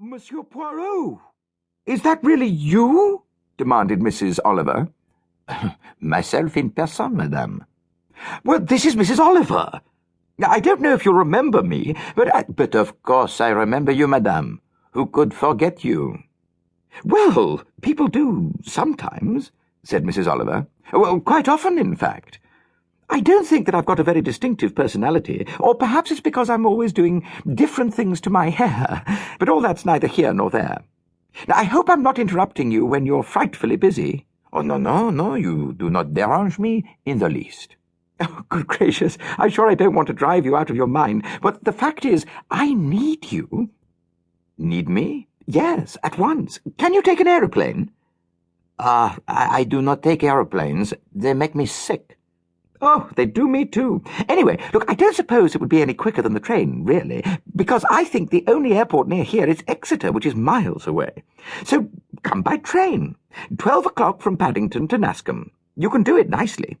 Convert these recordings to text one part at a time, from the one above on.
Monsieur Poirot! Is that really you? Demanded Mrs. Oliver. Myself in person, madame. Well, this is Mrs. Oliver. I don't know if you'll remember me, But of course I remember you, madame. Who could forget you? Well, people do sometimes, said Mrs. Oliver. Well, quite often, in fact. I don't think that I've got a very distinctive personality, or perhaps it's because I'm always doing different things to my hair, but all that's neither here nor there. Now, I hope I'm not interrupting you when you're frightfully busy. Oh, no, you do not derange me in the least. Oh, good gracious, I'm sure I don't want to drive you out of your mind, but the fact is, I need you. Need me? Yes, at once. Can you take an aeroplane? I do not take aeroplanes. They make me sick. Oh, they do me too. Anyway, look, I don't suppose it would be any quicker than the train, really, because I think the only airport near here is Exeter, which is miles away. So come by train. 12 o'clock from Paddington to Nascombe. You can do it nicely.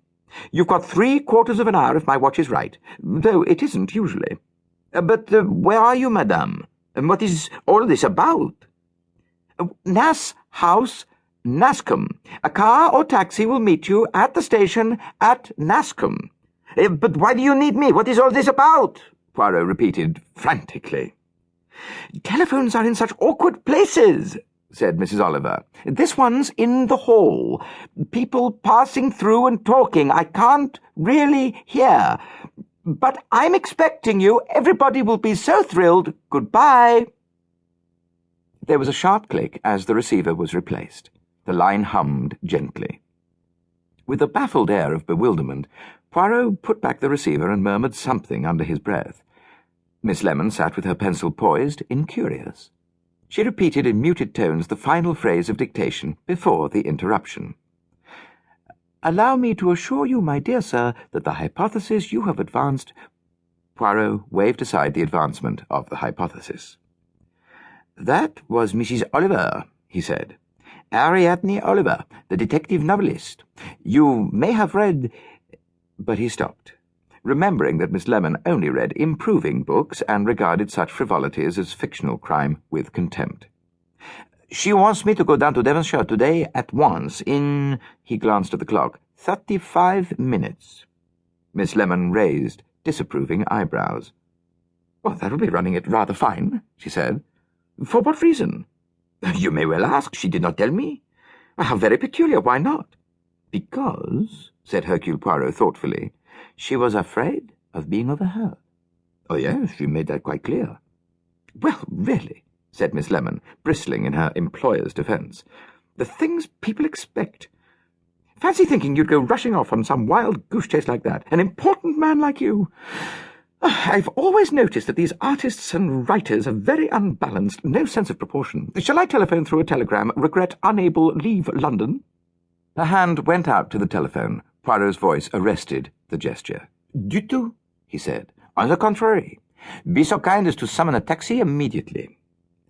You've got 3/4 of an hour if my watch is right, though it isn't usually. But where are you, madame? And what is all this about? Nass House, Nascombe. A car or taxi will meet you at the station at Nascombe. But why do you need me? What is all this about? Poirot repeated frantically. Telephones are in such awkward places, said Mrs. Oliver. This one's in the hall. People passing through and talking. I can't really hear. But I'm expecting you. Everybody will be so thrilled. Goodbye. There was a sharp click as the receiver was replaced. The line hummed gently. With a baffled air of bewilderment, Poirot put back the receiver and murmured something under his breath. Miss Lemon sat with her pencil poised, incurious. She repeated in muted tones the final phrase of dictation before the interruption. "Allow me to assure you, my dear sir, that the hypothesis you have advanced—" Poirot waved aside the advancement of the hypothesis. "That was Mrs. Oliver," he said. "Ariadne Oliver, the detective novelist. You may have read—" But he stopped, remembering that Miss Lemon only read improving books and regarded such frivolities as fictional crime with contempt. "She wants me to go down to Devonshire today at once in—" he glanced at the clock, 35 minutes. Miss Lemon raised disapproving eyebrows. "Well, that'll be running it rather fine," she said. "For what reason?" "You may well ask. She did not tell me." "How very peculiar. Why not?" "Because," said Hercule Poirot thoughtfully, "she was afraid of being overheard." "Oh, yes, she made that quite clear." "Well, really," said Miss Lemon, bristling in her employer's defence. "The things people expect. Fancy thinking you'd go rushing off on some wild goose chase like that, an important man like you. I've always noticed that these artists and writers are very unbalanced, no sense of proportion. Shall I telephone through a telegram, regret unable, leave London?" Her hand went out to the telephone. Poirot's voice arrested the gesture. "Du tout," he said. "On the contrary. Be so kind as to summon a taxi immediately."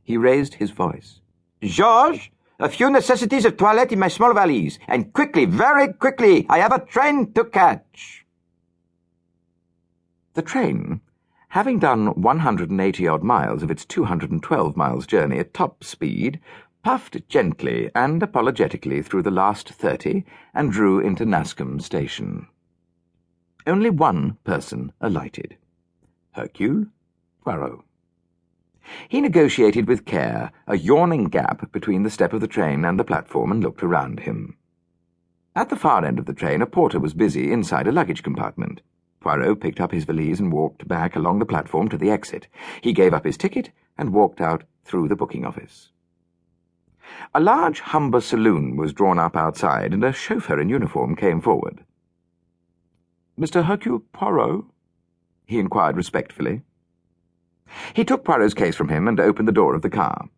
He raised his voice. "George, a few necessities of toilette in my small valise, and quickly, very quickly. I have a train to catch." The train, having done 180-odd miles of its 212 miles journey at top speed, puffed gently and apologetically through the last 30 and drew into Nascombe station. Only one person alighted. Hercule Poirot. He negotiated with care a yawning gap between the step of the train and the platform and looked around him. At the far end of the train, a porter was busy inside a luggage compartment. Poirot picked up his valise and walked back along the platform to the exit. He gave up his ticket and walked out through the booking office. A large Humber saloon was drawn up outside, and a chauffeur in uniform came forward. "Mr. Hercule Poirot?" he inquired respectfully. He took Poirot's case from him and opened the door of the car.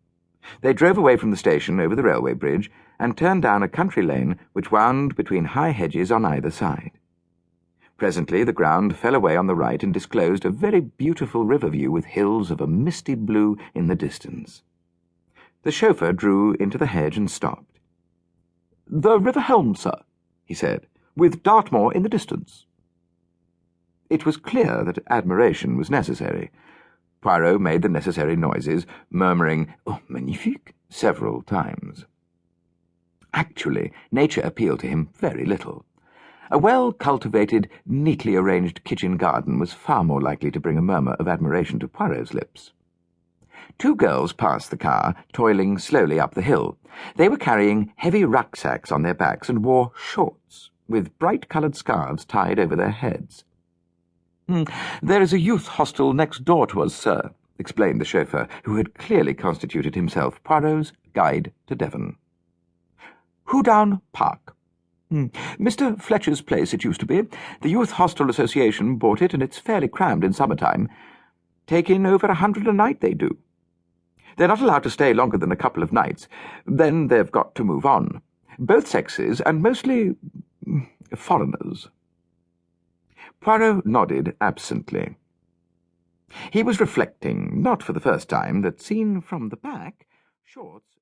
They drove away from the station over the railway bridge and turned down a country lane which wound between high hedges on either side. Presently the ground fell away on the right and disclosed a very beautiful river view with hills of a misty blue in the distance. The chauffeur drew into the hedge and stopped. "The river helm, sir," he said, "with Dartmoor in the distance." It was clear that admiration was necessary. Poirot made the necessary noises, murmuring, "Oh, magnifique," several times. Actually, nature appealed to him very little. A well-cultivated, neatly arranged kitchen garden was far more likely to bring a murmur of admiration to Poirot's lips. Two girls passed the car, toiling slowly up the hill. They were carrying heavy rucksacks on their backs and wore shorts, with bright-coloured scarves tied over their heads. "There is a youth hostel next door to us, sir," explained the chauffeur, who had clearly constituted himself Poirot's guide to Devon. "Houdown Park. Mr. Fletcher's place it used to be. The Youth Hostel Association bought it, and it's fairly crammed in summer-time. Take in over 100 a night, they do. They're not allowed to stay longer than a couple of nights. Then they've got to move on. Both sexes, and mostly foreigners." Poirot nodded absently. He was reflecting, not for the first time, that seen from the back, shorts